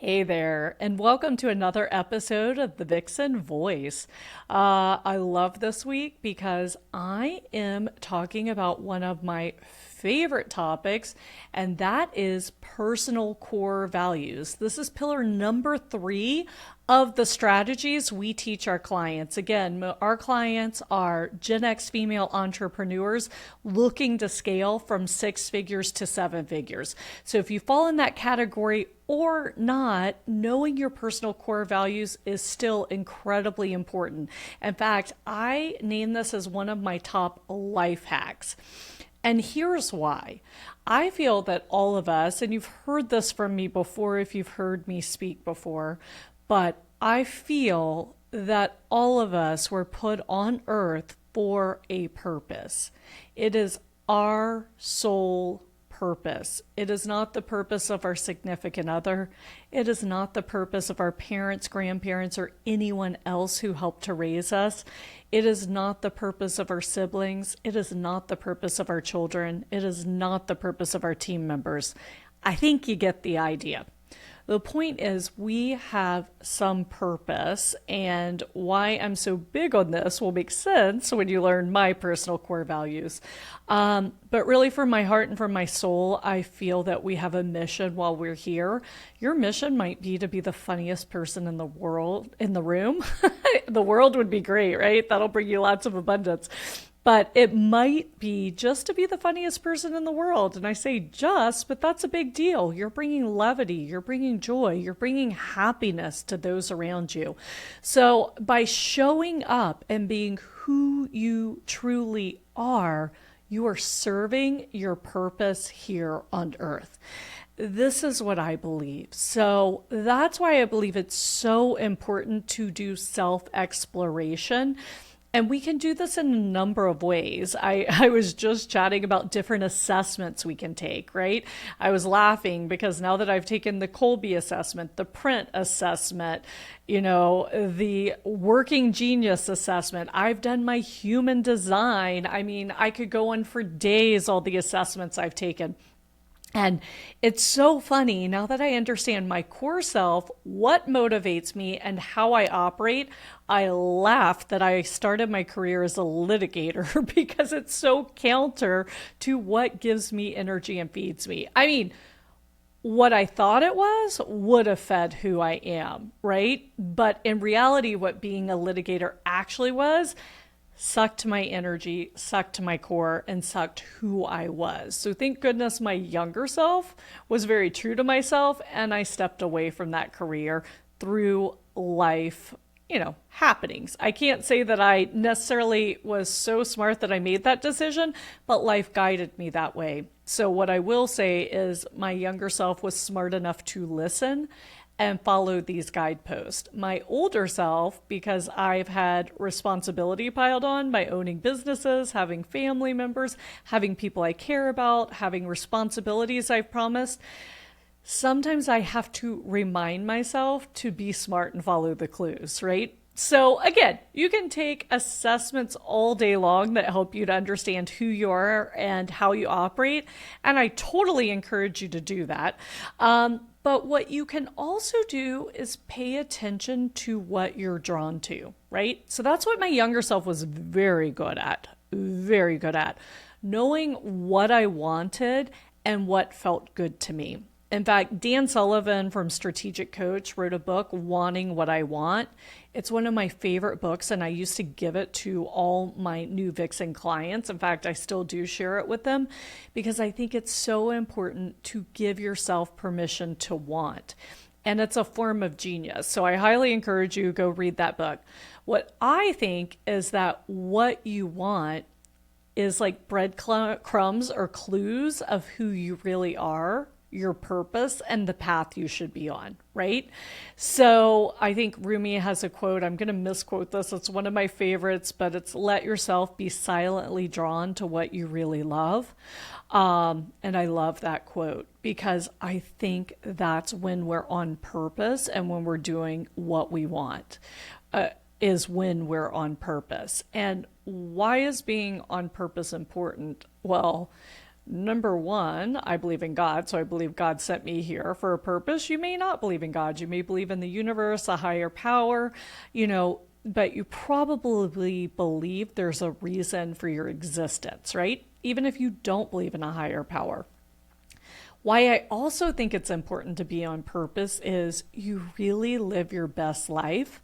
Hey there, and welcome to another episode of the Vixen Voice. I love this week because I am talking about one of my favorite topics, and that is personal core values. This is pillar number 3 of the strategies we teach our clients. Again, our clients are Gen X female entrepreneurs looking to scale from 6 figures to 7 figures. So if you fall in that category or not, knowing your personal core values is still incredibly important. In fact, I name this as one of my top life hacks. And here's why. I feel that all of us, and you've heard this from me before if you've heard me speak before, but I feel that all of us were put on earth for a purpose. It is our sole purpose. It is not the purpose of our significant other. It is not the purpose of our parents, grandparents, or anyone else who helped to raise us. It is not the purpose of our siblings. It is not the purpose of our children. It is not the purpose of our team members. I think you get the idea. The point is, we have some purpose, and why I'm so big on this will make sense when you learn my personal core values. But really, from my heart and from my soul, I feel that we have a mission while we're here. Your mission might be to be the funniest person in the world, in the room. The world would be great, right? That'll bring you lots of abundance. But it might be just to be the funniest person in the world. And I say just, but that's a big deal. You're bringing levity, you're bringing joy, you're bringing happiness to those around you. So by showing up and being who you truly are, you are serving your purpose here on earth. This is what I believe. So that's why I believe it's so important to do self-exploration. And we can do this in a number of ways. I was just chatting about different assessments we can take, right? I was laughing because now that I've taken the Colby assessment, the print assessment, the working genius assessment, I've done my human design. I mean, I could go on for days, all the assessments I've taken. And it's so funny now that I understand my core self, what motivates me, and how I operate. I laugh that I started my career as a litigator because it's so counter to what gives me energy and feeds me. I mean, what I thought it was would have fed who I am, right? But in reality, what being a litigator actually was sucked my energy, sucked my core, and sucked who I was. So thank goodness my younger self was very true to myself, and I stepped away from that career through life, happenings. I can't say that I necessarily was so smart that I made that decision, but life guided me that way. So what I will say is my younger self was smart enough to listen and follow these guideposts. My older self, because I've had responsibility piled on by owning businesses, having family members, having people I care about, having responsibilities I've promised, sometimes I have to remind myself to be smart and follow the clues, right? So again, you can take assessments all day long that help you to understand who you are and how you operate. And I totally encourage you to do that. But what you can also do is pay attention to what you're drawn to, right? So that's what my younger self was very good at, knowing what I wanted and what felt good to me. In fact, Dan Sullivan from Strategic Coach wrote a book, Wanting What I Want. It's one of my favorite books, and I used to give it to all my new Vixen clients. In fact, I still do share it with them because I think it's so important to give yourself permission to want. And it's a form of genius. So I highly encourage you to go read that book. What I think is that what you want is like breadcrumbs or clues of who you really are, your purpose, and the path you should be on, right? So I think Rumi has a quote, I'm going to misquote this, it's one of my favorites, but it's let yourself be silently drawn to what you really love. And I love that quote because I think that's when we're on purpose and when we're doing what we want. Is when we're on purpose. And why is being on purpose important? Well, Number one, I believe in God, so I believe God sent me here for a purpose. You may not believe in God. You may believe in the universe, a higher power, but you probably believe there's a reason for your existence, right? Even if you don't believe in a higher power. Why I also think it's important to be on purpose is you really live your best life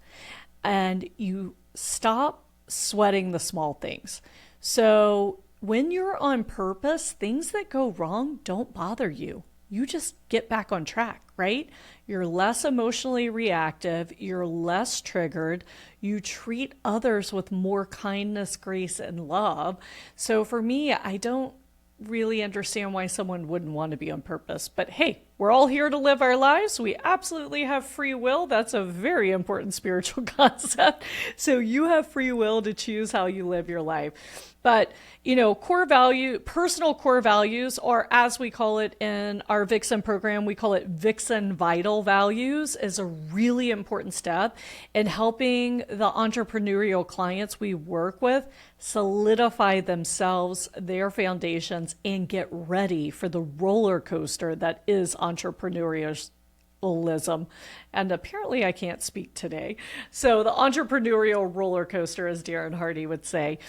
and you stop sweating the small things. So when you're on purpose, things that go wrong don't bother you. You just get back on track, right? You're less emotionally reactive. You're less triggered. You treat others with more kindness, grace, and love. So for me, I don't really understand why someone wouldn't want to be on purpose. But hey, we're all here to live our lives. We absolutely have free will. That's a very important spiritual concept. So you have free will to choose how you live your life. But, personal core values, or as we call it in our Vixen program, we call it Vixen vital values, is a really important step in helping the entrepreneurial clients we work with solidify themselves, their foundations, and get ready for the roller coaster that is entrepreneurialism. And apparently I can't speak today. So the entrepreneurial roller coaster, as Darren Hardy would say.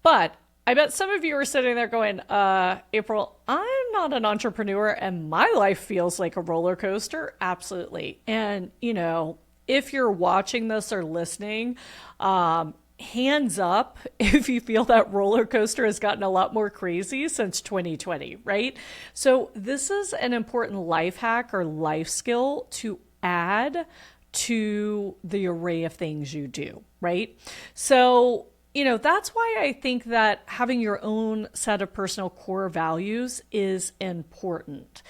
But I bet some of you are sitting there going, April, I'm not an entrepreneur and my life feels like a roller coaster. Absolutely. And, if you're watching this or listening, hands up if you feel that roller coaster has gotten a lot more crazy since 2020, right? So this is an important life hack or life skill to add to the array of things you do, right? So that's why I think that having your own set of personal core values is important.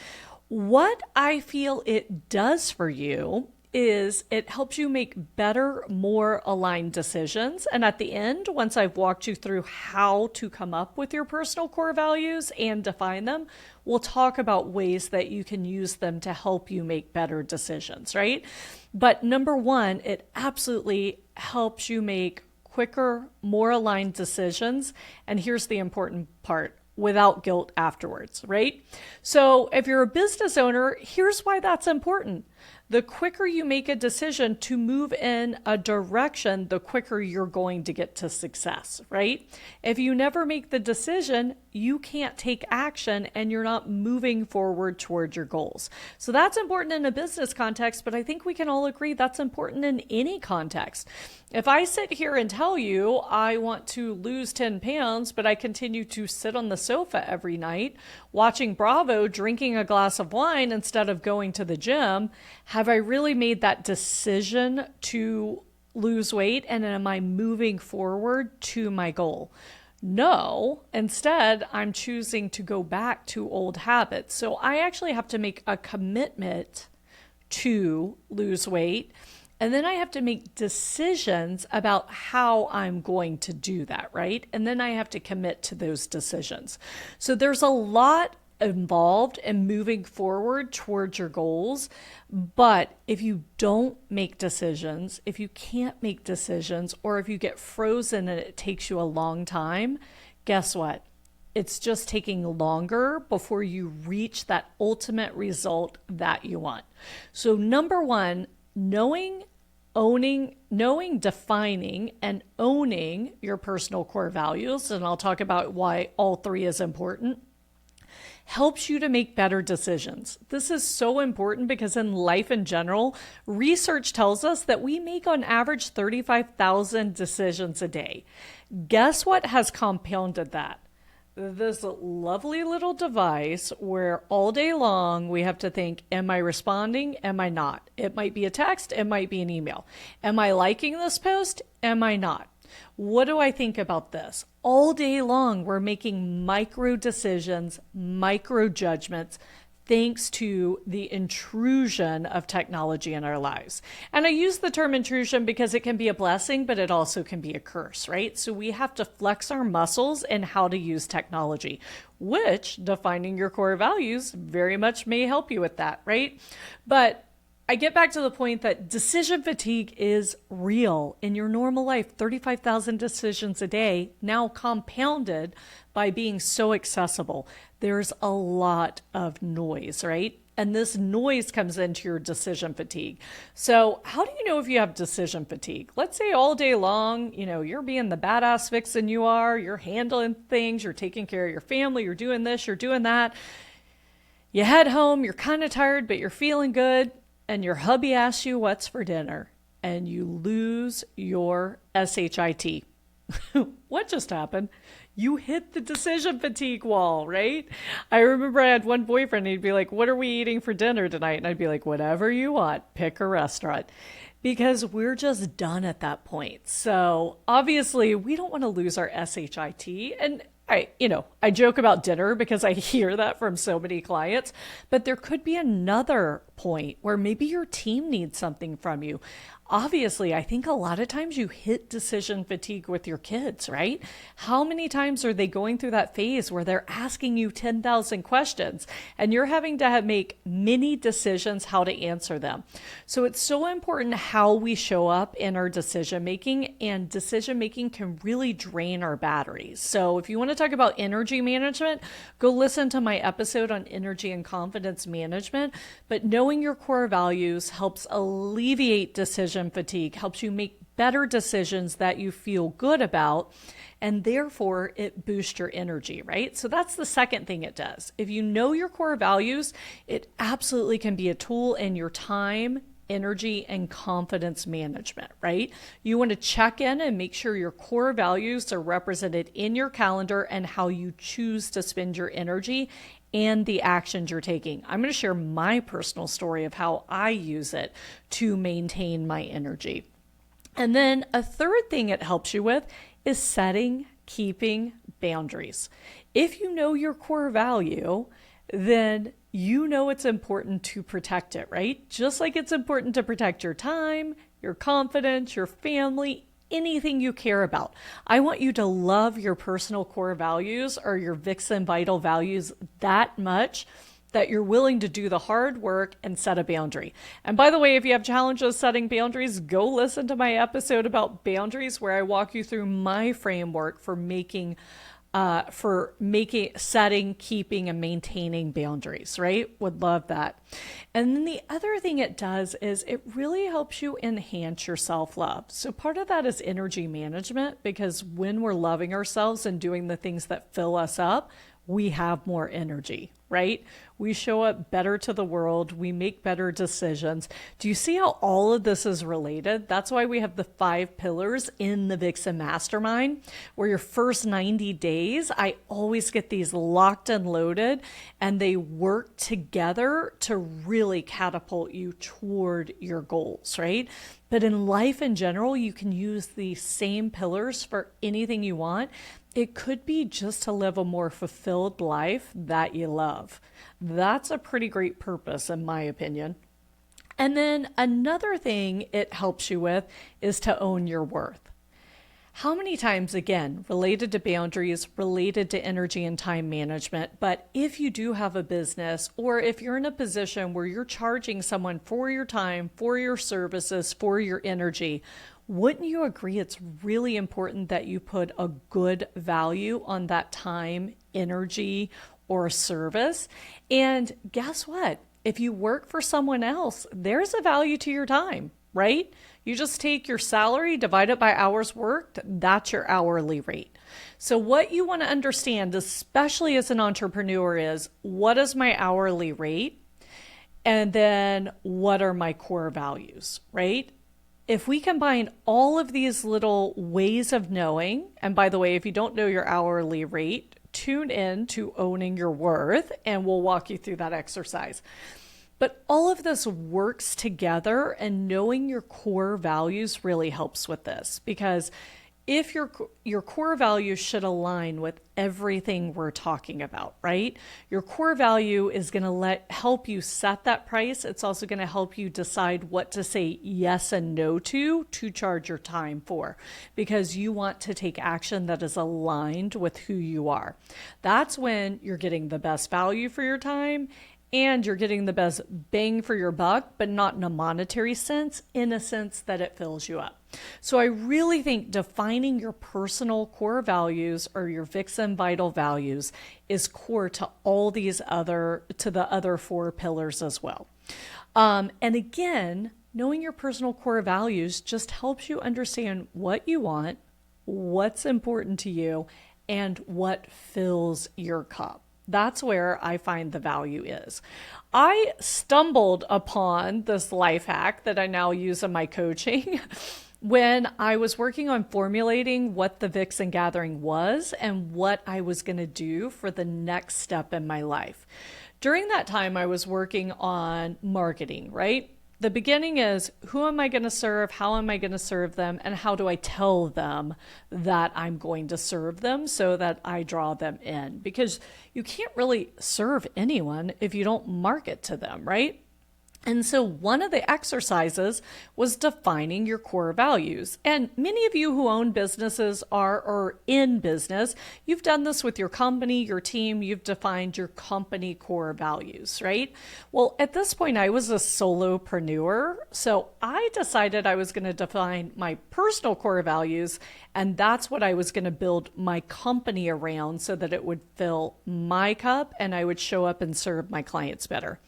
What I feel it does for you is it helps you make better, more aligned decisions. And at the end, once I've walked you through how to come up with your personal core values and define them, we'll talk about ways that you can use them to help you make better decisions, right? But number one, it absolutely helps you make quicker, more aligned decisions. And here's the important part: without guilt afterwards, right? So if you're a business owner, here's why that's important. The quicker you make a decision to move in a direction, the quicker you're going to get to success, right? If you never make the decision, you can't take action and you're not moving forward toward your goals. So that's important in a business context, but I think we can all agree that's important in any context. If I sit here and tell you I want to lose 10 pounds, but I continue to sit on the sofa every night, watching Bravo, drinking a glass of wine instead of going to the gym, have I really made that decision to lose weight? And am I moving forward to my goal? No, instead, I'm choosing to go back to old habits. So I actually have to make a commitment to lose weight. And then I have to make decisions about how I'm going to do that, right? And then I have to commit to those decisions. So there's a lot involved in moving forward towards your goals. But if you don't make decisions, if you can't make decisions, or if you get frozen and it takes you a long time, guess what? It's just taking longer before you reach that ultimate result that you want. So number one, knowing, defining, and owning your personal core values, and I'll talk about why all three is important, helps you to make better decisions. This is so important because in life in general, research tells us that we make on average 35,000 decisions a day. Guess what has compounded that? This lovely little device where all day long we have to think, am I responding? Am I not? It might be a text. It might be an email. Am I liking this post? Am I not? What do I think about this? All day long, we're making micro decisions, micro judgments, thanks to the intrusion of technology in our lives. And I use the term intrusion because it can be a blessing, but it also can be a curse, right? So we have to flex our muscles in how to use technology, which defining your core values very much may help you with that, right? But I get back to the point that decision fatigue is real in your normal life. 35,000 decisions a day, now compounded by being so accessible. There's a lot of noise, right? And this noise comes into your decision fatigue. So how do you know if you have decision fatigue? Let's say all day long, you're being the badass vixen you are, you're handling things, you're taking care of your family, you're doing this, you're doing that. You head home, you're kind of tired, but you're feeling good. And your hubby asks you what's for dinner. And you lose your SHIT. What just happened? You hit the decision fatigue wall, right? I remember I had one boyfriend, he'd be like, what are we eating for dinner tonight? And I'd be like, whatever you want, pick a restaurant. Because we're just done at that point. So obviously we don't want to lose our SHIT. And I joke about dinner because I hear that from so many clients, but there could be another point where maybe your team needs something from you. Obviously, I think a lot of times you hit decision fatigue with your kids, right? How many times are they going through that phase where they're asking you 10,000 questions and you're having to make many decisions how to answer them? So it's so important how we show up in our decision making, and decision making can really drain our batteries. So if you want to talk about energy management, go listen to my episode on energy and confidence management. But knowing your core values helps alleviate decision fatigue, helps you make better decisions that you feel good about, and therefore it boosts your energy, right? So that's the second thing it does. If you know your core values, it absolutely can be a tool in your time, energy, and confidence management, right? You want to check in and make sure your core values are represented in your calendar and how you choose to spend your energy and the actions you're taking. I'm going to share my personal story of how I use it to maintain my energy. And then a third thing it helps you with is setting, keeping boundaries. If you know your core value, then you know it's important to protect it, right? Just like it's important to protect your time, your confidence, your family, anything you care about. I want you to love your personal core values or your Vixen vital values that much that you're willing to do the hard work and set a boundary. And by the way, if you have challenges setting boundaries, go listen to my episode about boundaries where I walk you through my framework for setting, keeping, and maintaining boundaries, right? Would love that. And then the other thing it does is it really helps you enhance your self-love. So part of that is energy management, because when we're loving ourselves and doing the things that fill us up, we have more energy, right? We show up better to the world. We make better decisions. Do you see how all of this is related? That's why we have the 5 pillars in the Vixen Mastermind, where your first 90 days, I always get these locked and loaded, and they work together to really catapult you toward your goals, right? But in life in general, you can use the same pillars for anything you want. It could be just to live a more fulfilled life that you love. That's a pretty great purpose, in my opinion. And then another thing it helps you with is to own your worth. How many times, again, related to boundaries, related to energy and time management, but if you do have a business, or if you're in a position where you're charging someone for your time, for your services, for your energy, wouldn't you agree it's really important that you put a good value on that time, energy, or service? And guess what? If you work for someone else, there's a value to your time, right? You just take your salary, divide it by hours worked, that's your hourly rate. So what you want to understand, especially as an entrepreneur, is what is my hourly rate? And then what are my core values, right? If we combine all of these little ways of knowing, and by the way, if you don't know your hourly rate, tune in to Owning Your Worth, and we'll walk you through that exercise. But all of this works together, and knowing your core values really helps with this, because if your core values should align with everything we're talking about, right? Your core value is going to help you set that price. It's also going to help you decide what to say yes and no to charge your time for, because you want to take action that is aligned with who you are. That's when you're getting the best value for your time, and you're getting the best bang for your buck, but not in a monetary sense, in a sense that it fills you up. So I really think defining your personal core values or your Vixen vital values is core to the other four pillars as well. And again, knowing your personal core values just helps you understand what you want, what's important to you, and what fills your cup. That's where I find the value is. I stumbled upon this life hack that I now use in my coaching when I was working on formulating what the Vixen gathering was and what I was going to do for the next step in my life. During that time, I was working on marketing, right? The beginning is, who am I going to serve? How am I going to serve them? And how do I tell them that I'm going to serve them so that I draw them in? Because you can't really serve anyone if you don't market to them, right? And so one of the exercises was defining your core values. And many of you who own businesses or in business, you've done this with your company, your team, you've defined your company core values, right? Well, at this point, I was a solopreneur. So I decided I was going to define my personal core values, and that's what I was going to build my company around so that it would fill my cup and I would show up and serve my clients better.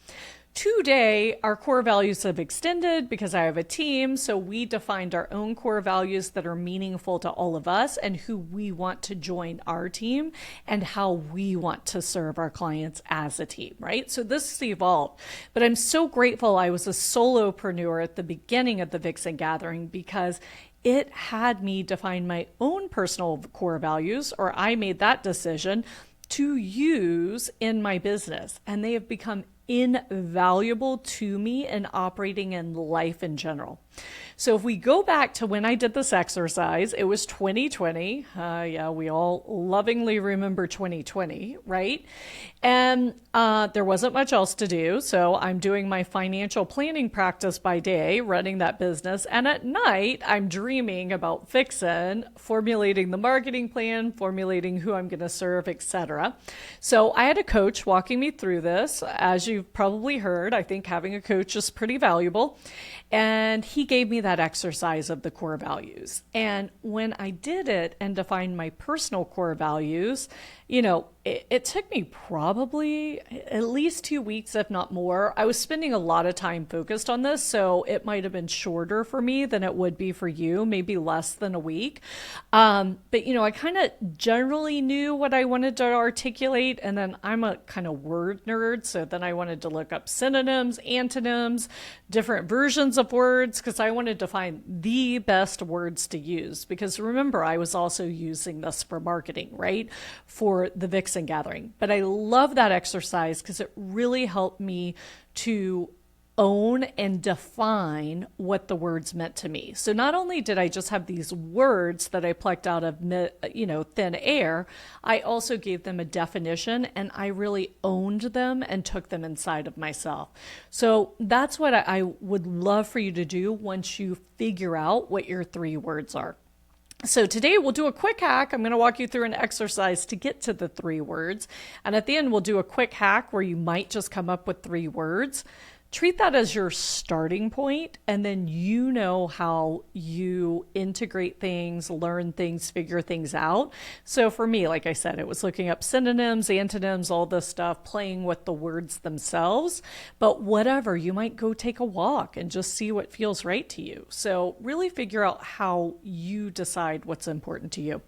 Today, our core values have extended because I have a team, so we defined our own core values that are meaningful to all of us and who we want to join our team and how we want to serve our clients as a team, right? So this has evolved, but I'm so grateful I was a solopreneur at the beginning of the Vixen gathering because it had me define my own personal core values, or I made that decision to use in my business, and they have become invaluable to me in operating in life in general. So if we go back to when I did this exercise, it was 2020. Yeah, we all lovingly remember 2020, right? And there wasn't much else to do. So I'm doing my financial planning practice by day, running that business. And at night, I'm dreaming about Vixen, formulating the marketing plan, formulating who I'm going to serve, etc. So I had a coach walking me through this. As you've probably heard, I think having a coach is pretty valuable. And he gave me that exercise of the core values. And when I did it and defined my personal core values, it took me probably at least 2 weeks, if not more. I was spending a lot of time focused on this, so it might have been shorter for me than it would be for you, maybe less than a week. But I kind of generally knew what I wanted to articulate, and then I'm a kind of word nerd, so then I wanted to look up synonyms, antonyms, different versions of words, because I wanted to find the best words to use. Because remember, I was also using this for marketing, right? For the Vixen gathering. But I love that exercise because it really helped me to own and define what the words meant to me. So not only did I just have these words that I plucked out of thin air, I also gave them a definition and I really owned them and took them inside of myself. So that's what I would love for you to do once you figure out what your 3 words are. So today we'll do a quick hack. I'm going to walk you through an exercise to get to the 3 words. And at the end, we'll do a quick hack where you might just come up with 3 words. Treat that as your starting point, and then how you integrate things, learn things, figure things out. So for me, like I said, it was looking up synonyms, antonyms, all this stuff, playing with the words themselves. But whatever, you might go take a walk and just see what feels right to you. So really figure out how you decide what's important to you.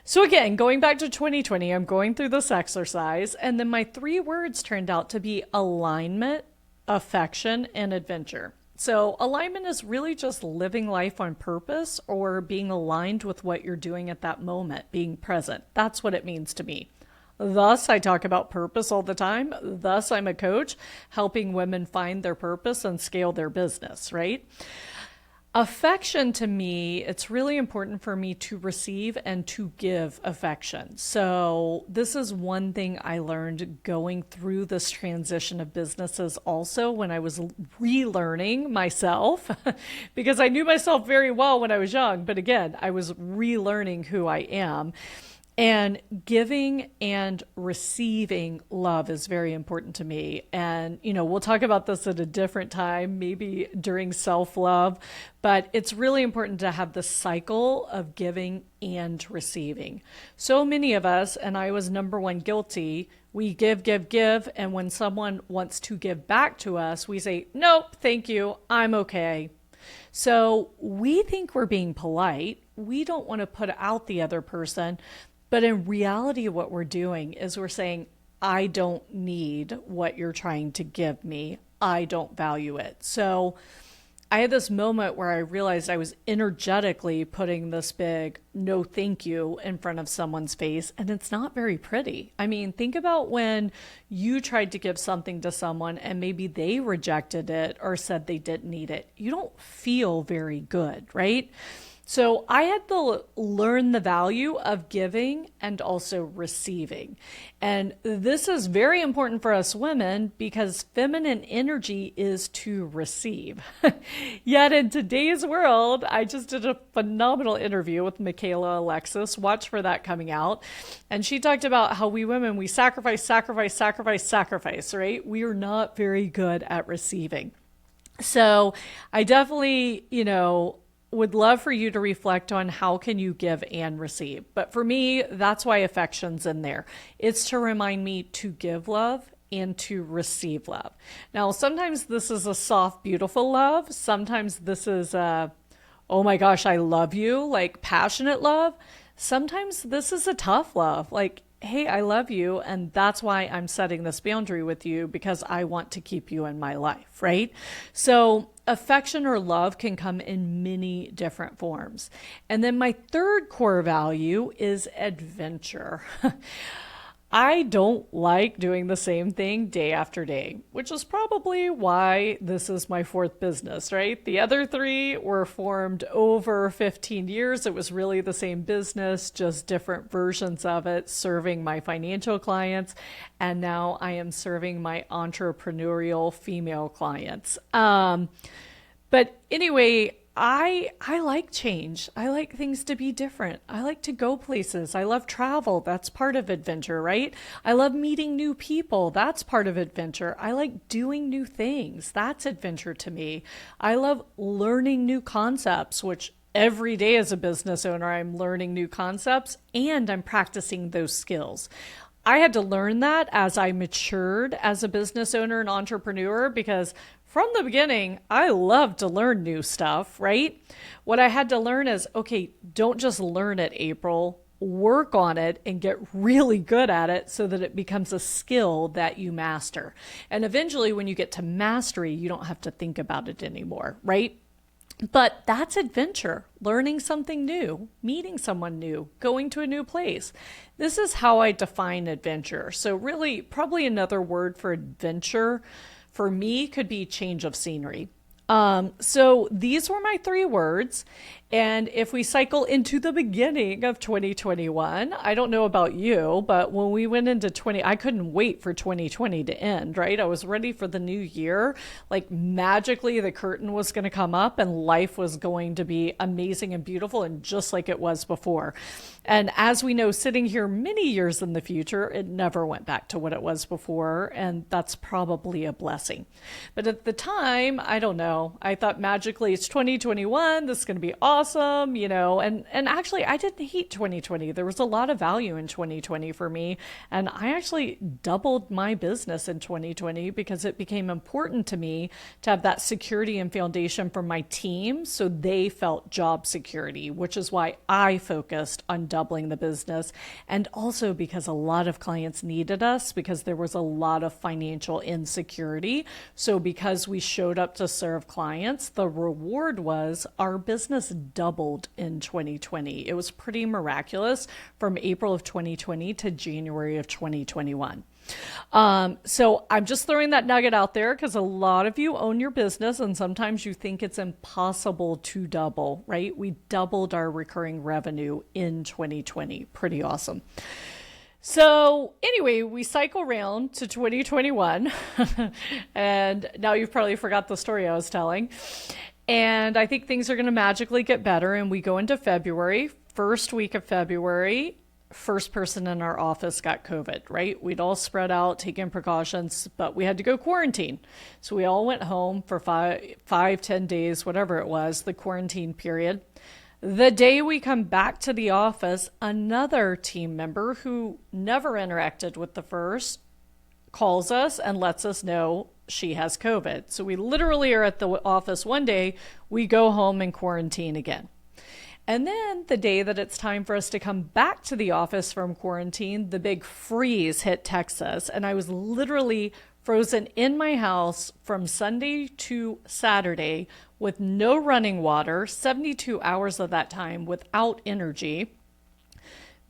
So again, going back to 2020, I'm going through this exercise, and then my 3 words turned out to be alignment, affection, and adventure. So alignment is really just living life on purpose or being aligned with what you're doing at that moment, being present. That's what it means to me. Thus, I talk about purpose all the time. Thus, I'm a coach helping women find their purpose and scale their business, right? Affection to me, it's really important for me to receive and to give affection. So this is one thing I learned going through this transition of businesses also when I was relearning myself, because I knew myself very well when I was young. But again, I was relearning who I am. And giving and receiving love is very important to me. And, we'll talk about this at a different time, maybe during self-love, but it's really important to have the cycle of giving and receiving. So many of us, and I was number one guilty, we give, give, give. And when someone wants to give back to us, we say, nope, thank you, I'm okay. So we think we're being polite. We don't want to put out the other person. But in reality, what we're doing is we're saying, I don't need what you're trying to give me. I don't value it. So I had this moment where I realized I was energetically putting this big no thank you in front of someone's face, and it's not very pretty. I mean, think about when you tried to give something to someone and maybe they rejected it or said they didn't need it. You don't feel very good, right? So I had to learn the value of giving and also receiving. And this is very important for us women because feminine energy is to receive. Yet in today's world, I just did a phenomenal interview with Michaela Alexis. Watch for that coming out. And she talked about how we women, we sacrifice, sacrifice, sacrifice, sacrifice, right? We are not very good at receiving. So I definitely, would love for you to reflect on how can you give and receive. But for me, that's why affection's in there. It's to remind me to give love and to receive love. Now, sometimes this is a soft, beautiful love. Sometimes this is a, oh my gosh, I love you, like passionate love. Sometimes this is a tough love, like, hey, I love you, and that's why I'm setting this boundary with you because I want to keep you in my life, right? So affection or love can come in many different forms. And then my third core value is adventure. I don't like doing the same thing day after day, which is probably why this is my fourth business, right? The other three were formed over 15 years. It was really the same business, just different versions of it, serving my financial clients. And now I am serving my entrepreneurial female clients. But anyway, I like change. I like things to be different. I like to go places. I love travel. That's part of adventure, right? I love meeting new people. That's part of adventure. I like doing new things. That's adventure to me. I love learning new concepts, which every day as a business owner, I'm learning new concepts and I'm practicing those skills. I had to learn that as I matured as a business owner and entrepreneur because from the beginning, I love to learn new stuff, right? What I had to learn is, okay, don't just learn it, April. Work on it and get really good at it so that it becomes a skill that you master. And eventually, when you get to mastery, you don't have to think about it anymore, right? But that's adventure, learning something new, meeting someone new, going to a new place. This is how I define adventure. So really, probably another word for adventure for me could be change of scenery. So these were my three words. And if we cycle into the beginning of 2021, I don't know about you, but when we went into I couldn't wait for 2020 to end, right? I was ready for the new year. Like magically the curtain was going to come up and life was going to be amazing and beautiful and just like it was before. And as we know, sitting here many years in the future, it never went back to what it was before. And that's probably a blessing. But at the time, I don't know. I thought magically it's 2021. This is going to be awesome, and actually I didn't hate 2020. There was a lot of value in 2020 for me. And I actually doubled my business in 2020 because it became important to me to have that security and foundation for my team. So they felt job security, which is why I focused on doubling the business. And also because a lot of clients needed us because there was a lot of financial insecurity. So because we showed up to serve clients, the reward was our business doubled in 2020. It was pretty miraculous from April of 2020 to January of 2021. So I'm just throwing that nugget out there because a lot of you own your business and sometimes you think it's impossible to double, right? We doubled our recurring revenue in 2020. Pretty awesome. So anyway, we cycle around to 2021 and now you've probably forgot the story I was telling. And I think things are going to magically get better. And we go into February, first week of February, first person in our office got COVID, right? We'd all spread out, taking precautions, but we had to go quarantine. So we all went home for 10 days, whatever it was, the quarantine period. The day we come back to the office, another team member who never interacted with the first calls us and lets us know she has COVID. So we literally are at the office one day, we go home and quarantine again. And then the day that it's time for us to come back to the office from quarantine, the big freeze hit Texas. And I was literally frozen in my house from Sunday to Saturday with no running water, 72 hours of that time without energy,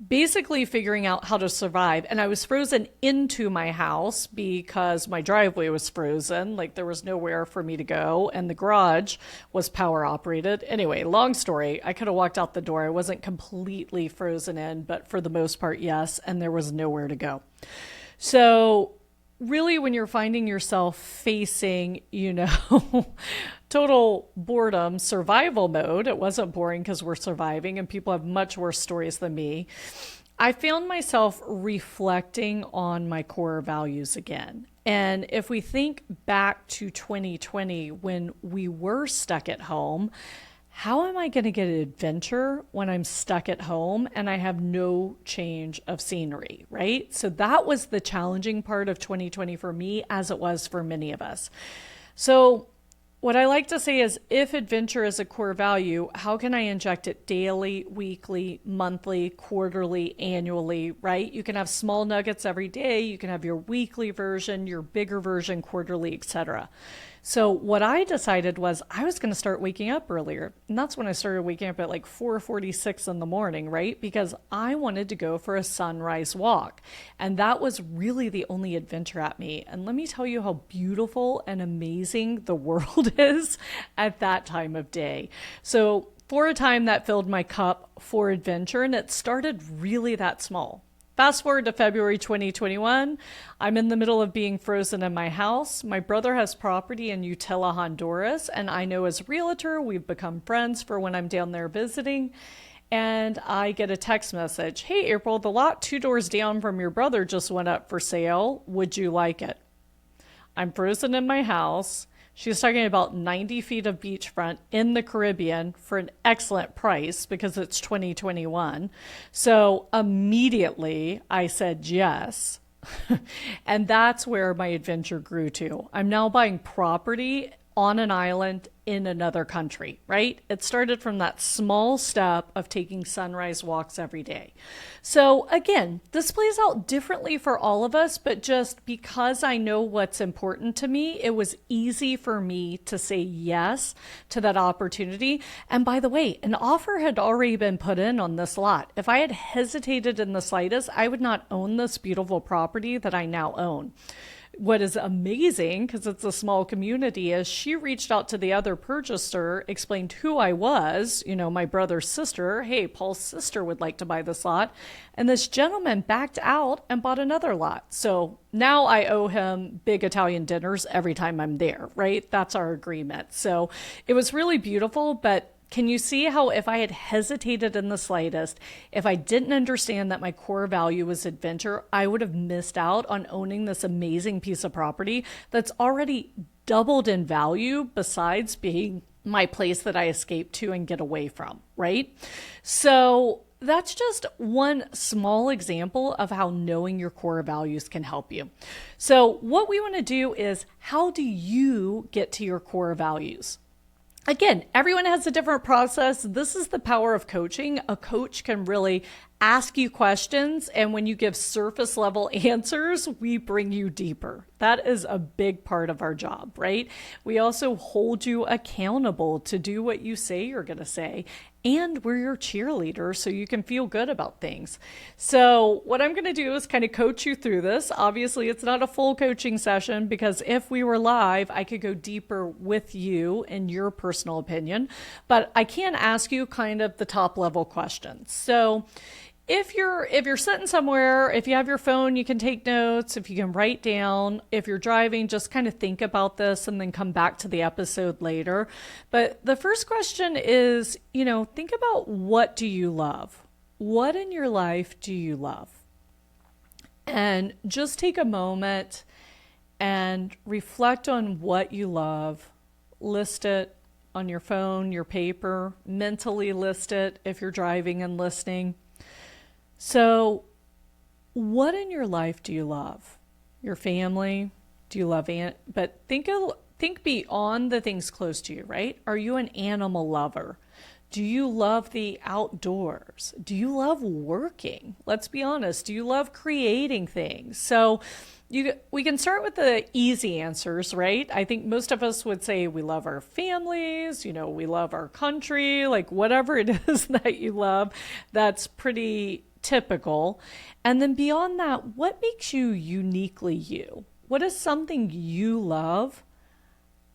basically figuring out how to survive. And I was frozen into my house because my driveway was frozen. Like there was nowhere for me to go. And the garage was power operated. Anyway, long story. I could have walked out the door. I wasn't completely frozen in, but for the most part, yes. And there was nowhere to go. So really, when you're finding yourself facing, total boredom, survival mode, it wasn't boring because we're surviving and people have much worse stories than me. I found myself reflecting on my core values again. And if we think back to 2020 when we were stuck at home, how am I going to get an adventure when I'm stuck at home and I have no change of scenery, right? So that was the challenging part of 2020 for me, as it was for many of us. So what I like to say is, if adventure is a core value, how can I inject it daily, weekly, monthly, quarterly, annually, right? You can have small nuggets every day. You can have your weekly version, your bigger version, quarterly, etc. So what I decided was I was going to start waking up earlier. And that's when I started waking up at like 4:46 in the morning, right? Because I wanted to go for a sunrise walk. And that was really the only adventure at me. And let me tell you how beautiful and amazing the world is at that time of day. So for a time that filled my cup for adventure, and it started really that small. Fast forward to February 2021, I'm in the middle of being frozen in my house. My brother has property in Utila, Honduras, and I know as a realtor, we've become friends for when I'm down there visiting. And I get a text message, "Hey, April, the lot 2 doors down from your brother just went up for sale. Would you like it?" I'm frozen in my house. She's talking about 90 feet of beachfront in the Caribbean for an excellent price because it's 2021. So immediately I said yes. And that's where my adventure grew to. I'm now buying property on an island in another country, right? It started from that small step of taking sunrise walks every day. So again, this plays out differently for all of us, but just because I know what's important to me, it was easy for me to say yes to that opportunity. And by the way, an offer had already been put in on this lot. If I had hesitated in the slightest, I would not own this beautiful property that I now own. What is amazing, because it's a small community, is she reached out to the other purchaser, explained who I was, my brother's sister. Hey, Paul's sister would like to buy this lot. And this gentleman backed out and bought another lot. So now I owe him big Italian dinners every time I'm there, right? That's our agreement. So it was really beautiful, but can you see how if I had hesitated in the slightest, if I didn't understand that my core value was adventure, I would have missed out on owning this amazing piece of property that's already doubled in value besides being my place that I escape to and get away from, right? So that's just one small example of how knowing your core values can help you. So what we want to do is, how do you get to your core values? Again, everyone has a different process. This is the power of coaching. A coach can really ask you questions, and when you give surface level answers, we bring you deeper. That is a big part of our job, right? We also hold you accountable to do what you say you're going to say, and we're your cheerleader so you can feel good about things. So what I'm going to do is kind of coach you through this. Obviously, it's not a full coaching session because if we were live, I could go deeper with you in your personal opinion, but I can ask you kind of the top level questions. So if you're sitting somewhere, if you have your phone, you can take notes, if you can write down. If you're driving, just kind of think about this and then come back to the episode later. But the first question is, think about, what do you love? What in your life do you love? And just take a moment and reflect on what you love. List it on your phone, your paper, mentally list it if you're driving and listening. So, what in your life do you love? Your family? Do you love but think beyond the things close to you, right? Are you an animal lover? Do you love the outdoors? Do you love working? Let's be honest. Do you love creating things? So we can start with the easy answers, right? I think most of us would say we love our families, we love our country, like whatever it is that you love, that's pretty typical. And then beyond that, what makes you uniquely you? What is something you love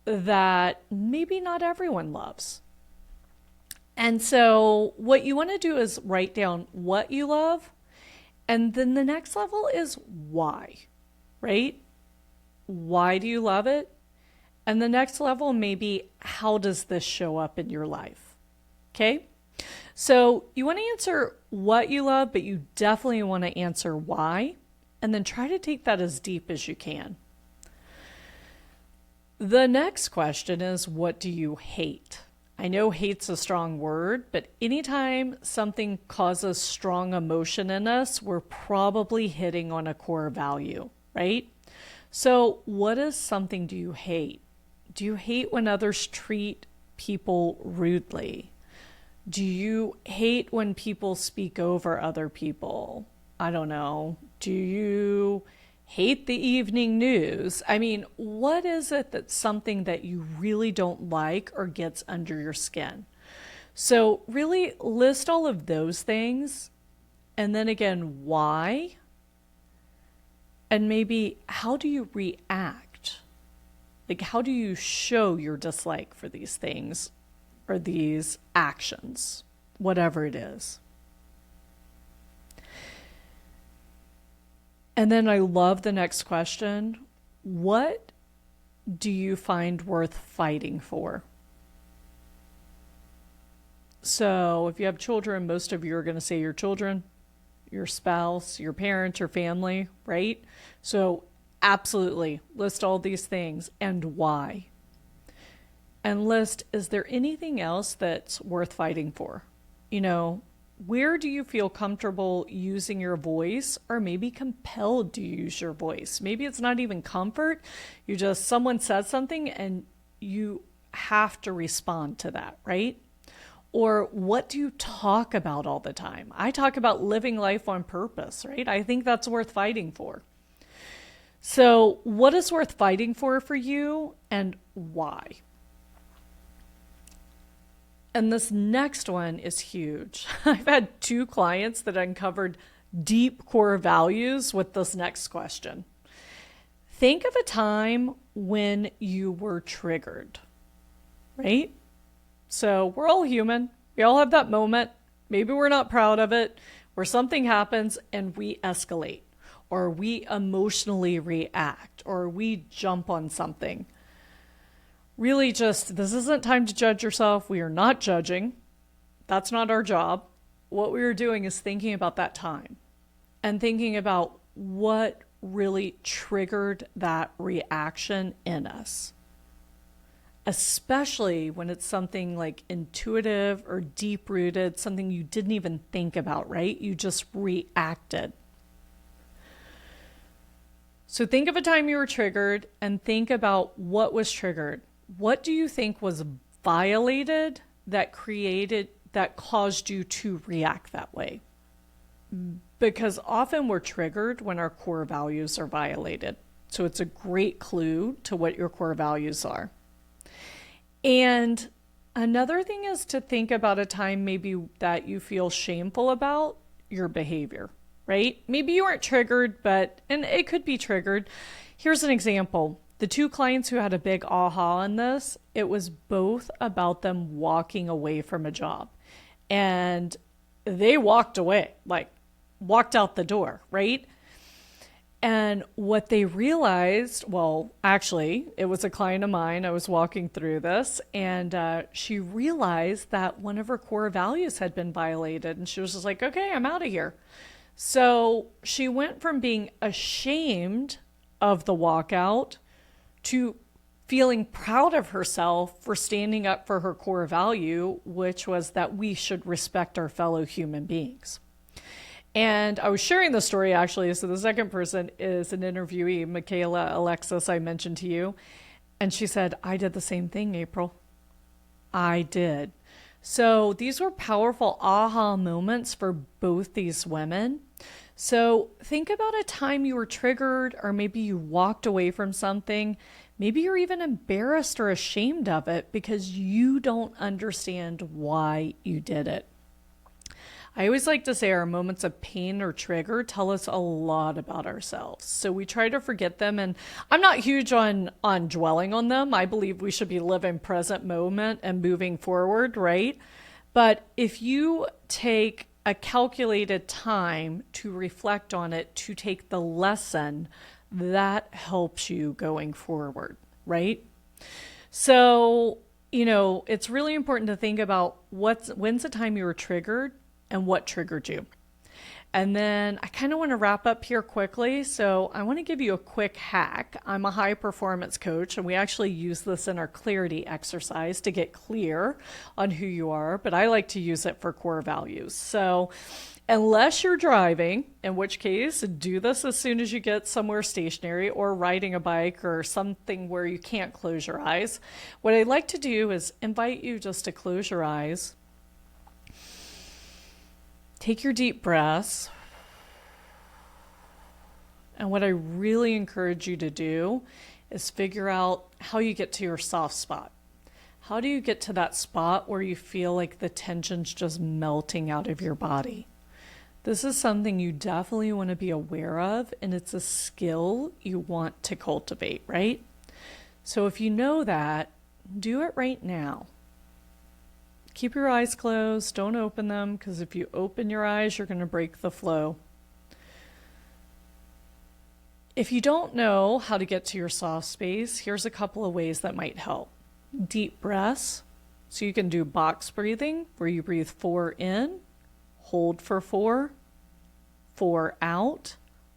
that maybe not everyone loves? And so what you want to do is write down what you love. And then the next level is why, right? Why do you love it? And the next level may be, how does this show up in your life? Okay? So you want to answer what you love, but you definitely want to answer why. And then try to take that as deep as you can. The next question is, what do you hate? I know hate's a strong word, but anytime something causes strong emotion in us, we're probably hitting on a core value, right? So what is something do you hate? Do you hate when others treat people rudely? Do you hate when people speak over other people? I don't know. Do you hate the evening news? I mean, what is it that's something that you really don't like or gets under your skin? So really list all of those things. And then again, why? And maybe how do you react? Like, how do you show your dislike for these things or these actions, whatever it is? And then I love the next question. What do you find worth fighting for? So if you have children, most of you are going to say your children, your spouse, your parents, your family, right? So absolutely list all these things and why. And list, is there anything else that's worth fighting for? Where do you feel comfortable using your voice or maybe compelled to use your voice? Maybe it's not even comfort. Someone says something and you have to respond to that, right? Or what do you talk about all the time? I talk about living life on purpose, right? I think that's worth fighting for. So what is worth fighting for you and why? And this next one is huge. I've had 2 clients that uncovered deep core values with this next question. Think of a time when you were triggered, right? So we're all human. We all have that moment. Maybe we're not proud of it, where something happens and we escalate, or we emotionally react, or we jump on something. Really this isn't time to judge yourself. We are not judging. That's not our job. What we are doing is thinking about that time and thinking about what really triggered that reaction in us. Especially when it's something like intuitive or deep-rooted, something you didn't even think about, right? You just reacted. So think of a time you were triggered and think about what was triggered. What do you think was violated that caused you to react that way? Because often we're triggered when our core values are violated. So it's a great clue to what your core values are. And another thing is to think about a time maybe that you feel shameful about your behavior, right? Maybe you weren't triggered, and it could be triggered. Here's an example. The 2 clients who had a big aha on this, it was both about them walking away from a job. And they walked away, walked out the door, right? And what they realized, well, actually, it was a client of mine. I was walking through this, and she realized that one of her core values had been violated. And she was just like, okay, I'm out of here. So she went from being ashamed of the walkout to feeling proud of herself for standing up for her core value, which was that we should respect our fellow human beings. And I was sharing the story actually. So the second person is an interviewee, Michaela Alexis, I mentioned to you. And she said, I did the same thing, April. I did. So these were powerful aha moments for both these women. So think about a time you were triggered, or maybe you walked away from something. Maybe you're even embarrassed or ashamed of it because you don't understand why you did it. I always like to say our moments of pain or trigger tell us a lot about ourselves. So we try to forget them. And I'm not huge on dwelling on them. I believe we should be living present moment and moving forward, right? But if you take a calculated time to reflect on it, to take the lesson, that helps you going forward, right? So, it's really important to think about when's the time you were triggered and what triggered you. And then I kind of want to wrap up here quickly. So I want to give you a quick hack. I'm a high performance coach, and we actually use this in our clarity exercise to get clear on who you are, but I like to use it for core values. So unless you're driving, in which case do this as soon as you get somewhere stationary, or riding a bike or something where you can't close your eyes, what I'd like to do is invite you just to close your eyes. Take your deep breaths. And what I really encourage you to do is figure out how you get to your soft spot. How do you get to that spot where you feel like the tension's just melting out of your body? This is something you definitely want to be aware of, and it's a skill you want to cultivate, right? So if you know that, do it right now. Keep your eyes closed. Don't open them, because if you open your eyes, you're going to break the flow. If you don't know how to get to your soft space, here's a couple of ways that might help. Deep breaths. So you can do box breathing, where you breathe 4 in, hold for 4, 4 out,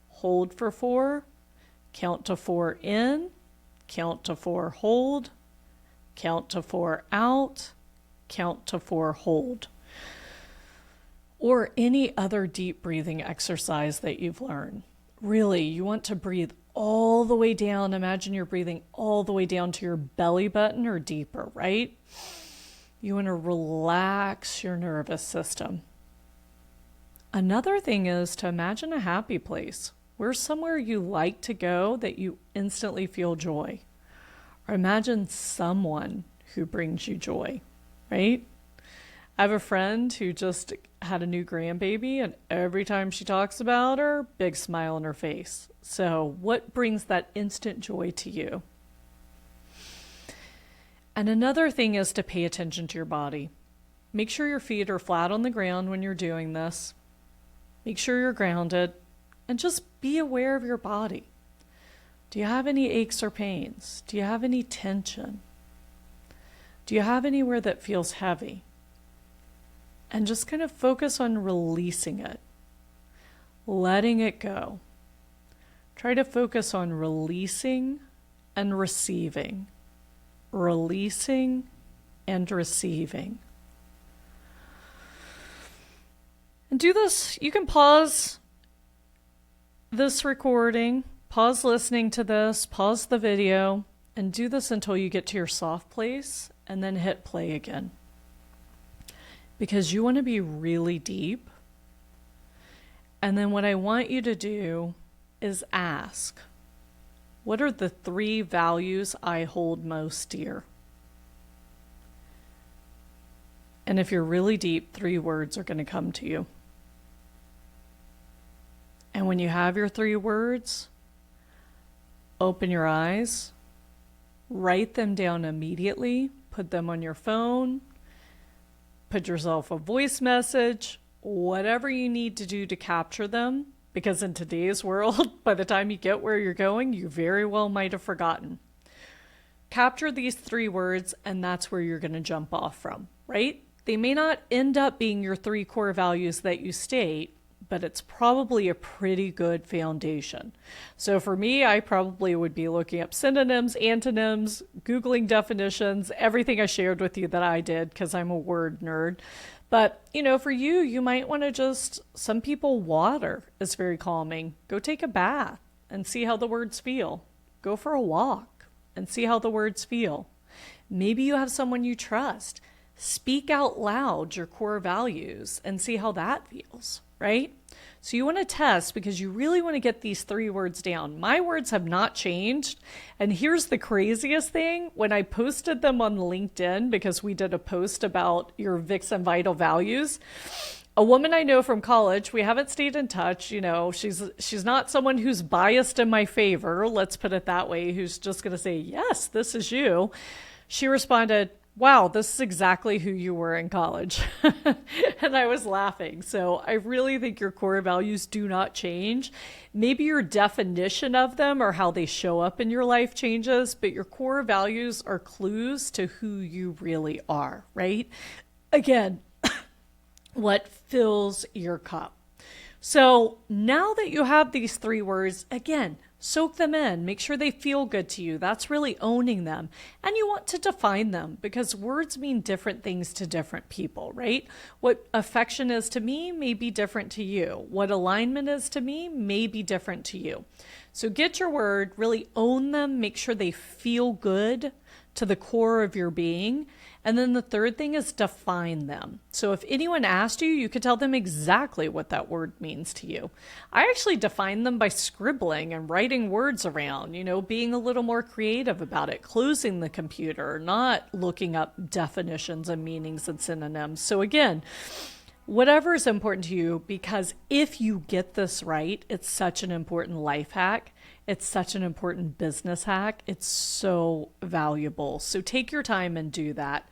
hold for 4, count to 4 in, count to 4, hold, count to 4 out, count to 4, hold. Or any other deep breathing exercise that you've learned. Really, you want to breathe all the way down. Imagine you're breathing all the way down to your belly button or deeper, right? You want to relax your nervous system. Another thing is to imagine a happy place. Where's somewhere you like to go that you instantly feel joy? Or imagine someone who brings you joy. Right? I have a friend who just had a new grandbaby, and every time she talks about her, big smile on her face. So what brings that instant joy to you? And another thing is to pay attention to your body. Make sure your feet are flat on the ground when you're doing this. Make sure you're grounded, and just be aware of your body. Do you have any aches or pains? Do you have any tension? Do you have anywhere that feels heavy? And just kind of focus on releasing it, letting it go. Try to focus on releasing and receiving, releasing and receiving. And do this, you can pause this recording, pause listening to this, pause the video, and do this until you get to your soft place, and then hit play again. Because you want to be really deep. And then what I want you to do is ask, what are the 3 values I hold most dear? And if you're really deep, 3 words are going to come to you. And when you have your 3 words, open your eyes, write them down immediately, put them on your phone, put yourself a voice message, whatever you need to do to capture them, because in today's world, by the time you get where you're going, you very well might have forgotten. Capture these 3 words, and that's where you're going to jump off from, right? They may not end up being your 3 core values that you state, but it's probably a pretty good foundation. So for me, I probably would be looking up synonyms, antonyms, Googling definitions, everything I shared with you that I did because I'm a word nerd. But, for you, you might want to some people, water is very calming. Go take a bath and see how the words feel. Go for a walk and see how the words feel. Maybe you have someone you trust. Speak out loud your core values and see how that feels, right? So you want to test because you really want to get these 3 words down. My words have not changed. And here's the craziest thing. When I posted them on LinkedIn, because we did a post about your Vixen vital values, a woman I know from college, we haven't stayed in touch. She's not someone who's biased in my favor. Let's put it that way. Who's just going to say, yes, this is you. She responded, wow, this is exactly who you were in college. And I was laughing. So I really think your core values do not change. Maybe your definition of them or how they show up in your life changes, but your core values are clues to who you really are, right? Again, what fills your cup. So now that you have these 3 words, again, soak them in. Make sure they feel good to you. That's really owning them. And you want to define them because words mean different things to different people, right? What affection is to me may be different to you. What alignment is to me may be different to you. So get your word, really own them, make sure they feel good to the core of your being. And then the third thing is define them. So if anyone asked you, you could tell them exactly what that word means to you. I actually define them by scribbling and writing words around, being a little more creative about it, closing the computer, not looking up definitions and meanings and synonyms. So again, whatever is important to you, because if you get this right, it's such an important life hack. It's such an important business hack. It's so valuable. So take your time and do that.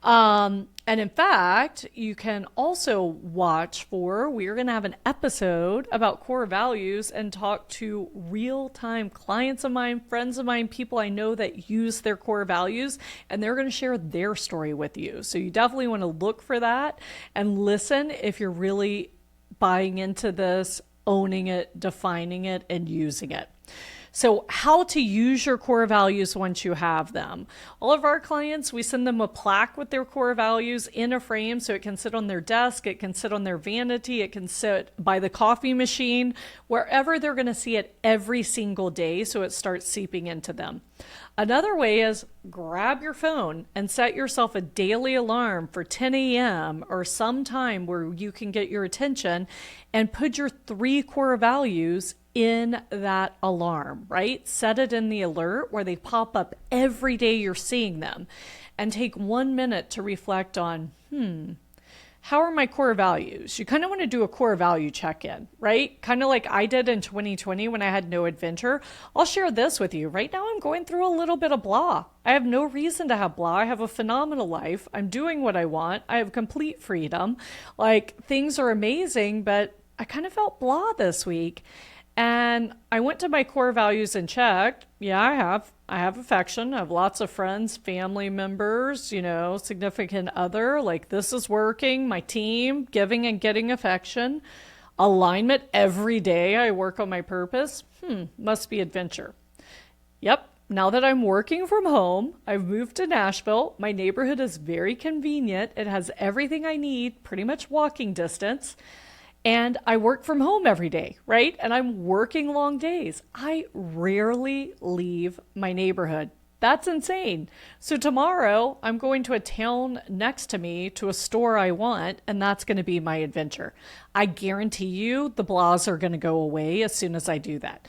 And in fact, you can also watch we're going to have an episode about core values and talk to real-time clients of mine, friends of mine, people I know that use their core values, and they're going to share their story with you. So you definitely want to look for that and listen if you're really buying into this, owning it, defining it, and using it. So how to use your core values once you have them. All of our clients, we send them a plaque with their core values in a frame so it can sit on their desk, it can sit on their vanity, it can sit by the coffee machine, wherever they're going to see it every single day so it starts seeping into them. Another way is grab your phone and set yourself a daily alarm for 10 a.m. or some time where you can get your attention and put your 3 core values in that alarm, right? Set it in the alert where they pop up every day you're seeing them, and take 1 minute to reflect on, how are my core values? You kind of want to do a core value check-in, right? Kind of like I did in 2020 when I had no adventure. I'll share this with you. Right now I'm going through a little bit of blah. I have no reason to have blah. I have a phenomenal life. I'm doing what I want. I have complete freedom. Things are amazing, but I kind of felt blah this week. And I went to my core values and checked. Yeah, I have affection. I have lots of friends, family members, significant other. This is working. My team, giving and getting affection. Alignment every day. I work on my purpose. Must be adventure. Yep. Now that I'm working from home, I've moved to Nashville. My neighborhood is very convenient. It has everything I need, pretty much walking distance. And I work from home every day, right? And I'm working long days. I rarely leave my neighborhood. That's insane. So tomorrow I'm going to a town next to me to a store I want, and that's going to be my adventure. I guarantee you the blahs are going to go away as soon as I do that.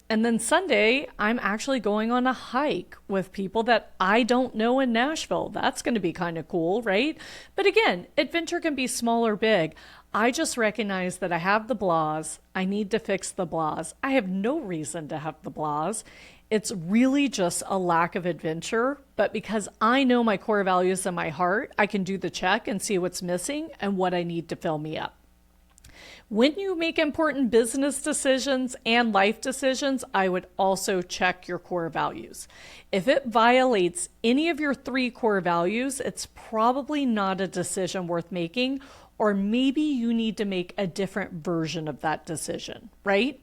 And then Sunday, I'm actually going on a hike with people that I don't know in Nashville. That's going to be kind of cool, right? But again, adventure can be small or big. I just recognize that I have the blahs. I need to fix the blahs. I have no reason to have the blahs. It's really just a lack of adventure. But because I know my core values in my heart, I can do the check and see what's missing and what I need to fill me up. When you make important business decisions and life decisions, I would also check your core values. If it violates any of your 3 core values, it's probably not a decision worth making, or maybe you need to make a different version of that decision, right?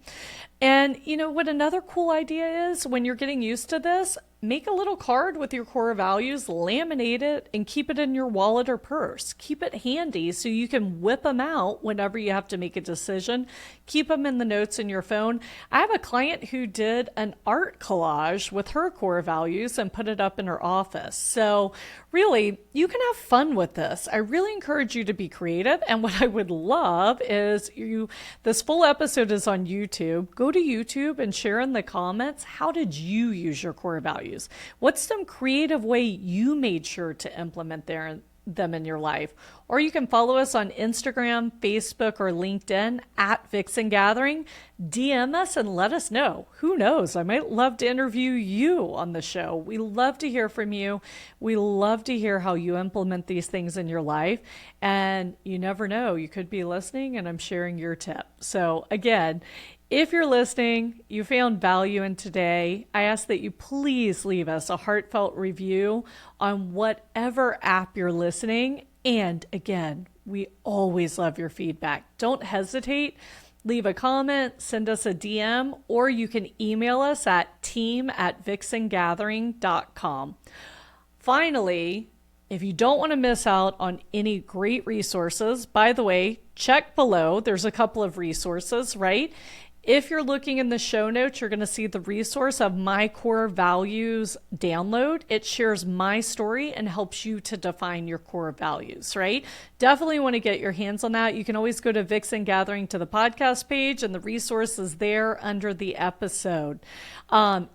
And you know what another cool idea is when you're getting used to this? Make a little card with your core values, laminate it, and keep it in your wallet or purse. Keep it handy so you can whip them out whenever you have to make a decision. Keep them in the notes in your phone. I have a client who did an art collage with her core values and put it up in her office. So really, you can have fun with this. I really encourage you to be creative. And what I would love is this full episode is on YouTube. Go to YouTube and share in the comments, how did you use your core values? What's some creative way you made sure to implement them in your life? Or you can follow us on Instagram, Facebook, or LinkedIn at Vixen Gathering. DM us and let us know. Who knows? I might love to interview you on the show. We love to hear from you. We love to hear how you implement these things in your life. And you never know, you could be listening and I'm sharing your tip. So again, if you're listening, you found value in today, I ask that you please leave us a heartfelt review on whatever app you're listening. And again, we always love your feedback. Don't hesitate. Leave a comment, send us a DM, or you can email us at team@vixengathering.com. Finally, if you don't want to miss out on any great resources, by the way, check below. There's a couple of resources, right? If you're looking in the show notes, you're going to see the resource of my core values download. It shares my story and helps you to define your core values, right? Definitely want to get your hands on that. You can always go to Vixen Gathering to the podcast page and the resource is there under the episode.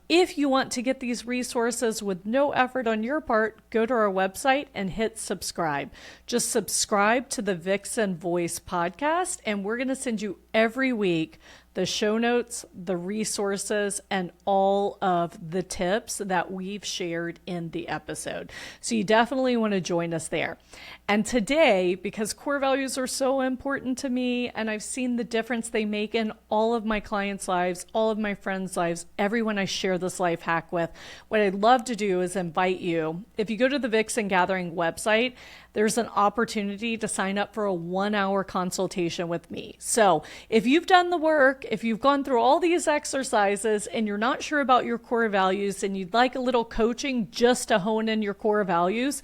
If you want to get these resources with no effort on your part, go to our website and hit subscribe. Just subscribe to the Vixen Voice podcast and we're going to send you every week the show notes, the resources, and all of the tips that we've shared in the episode. So you definitely want to join us there. And today, because core values are so important to me, and I've seen the difference they make in all of my clients' lives, all of my friends' lives, everyone I share this life hack with, what I'd love to do is invite you. If you go to the Vixen Gathering website, there's an opportunity to sign up for a 1-hour consultation with me. So if you've done the work, if you've gone through all these exercises and you're not sure about your core values and you'd like a little coaching just to hone in your core values,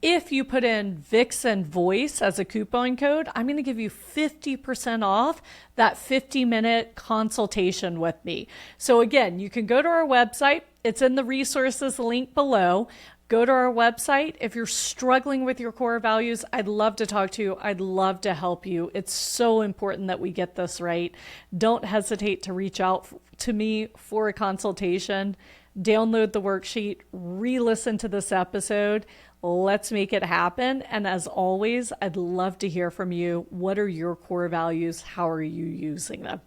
if you put in Vixen Voice as a coupon code, I'm going to give you 50% off that 50-minute consultation with me. So again, you can go to our website. It's in the resources link below. Go to our website. If you're struggling with your core values, I'd love to talk to you. I'd love to help you. It's so important that we get this right. Don't hesitate to reach out to me for a consultation. Download the worksheet, re-listen to this episode. Let's make it happen. And as always, I'd love to hear from you. What are your core values? How are you using them?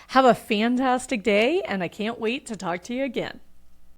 Have a fantastic day, and I can't wait to talk to you again.